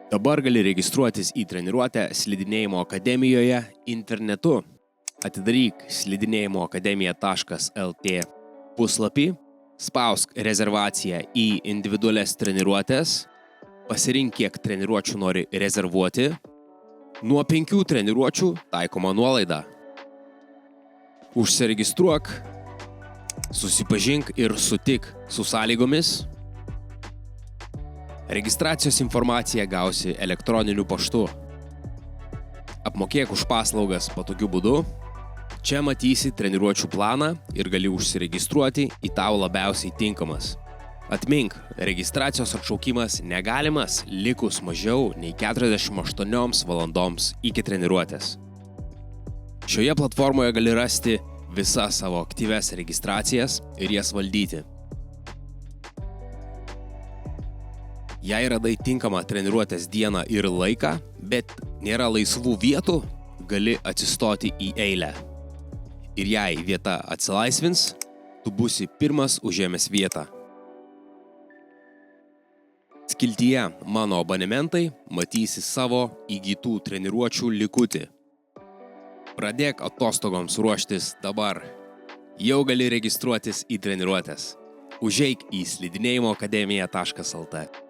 Dabar gali registruotis į treniruotę Slidinėjimo akademijoje internetu. Atidaryk slidinėjimoakademija.lt puslapį, spausk rezervaciją į individualias treniruotės, pasirink, kiek treniruočių nori rezervuoti, nuo 5 treniruočių taikoma nuolaida. Užsiregistruok, susipažink ir sutik su sąlygomis. Registracijos informaciją gausi elektroniniu paštu. Apmokėk už paslaugas patogiu būdu. Čia matysi treniruočių planą ir gali užsiregistruoti į tau labiausiai tinkamas. Atmink, registracijos atšaukimas negalimas likus mažiau nei 48 valandoms iki treniruotės. Šioje platformoje gali rasti visas savo aktyvias registracijas ir jas valdyti. Jei radai tinkamą treniruotės dieną ir laiką, bet nėra laisvų vietų, gali atsistoti į eilę. Ir jei vieta atsilaisvins, tu būsi pirmas užėmęs vietą. Skiltyje Mano abonementai matysi savo įgytų treniruočių likutį. Pradėk atostogoms ruoštis dabar. Jau gali registruotis į treniruotės. Užeik į slidinėjimoakademija.lt.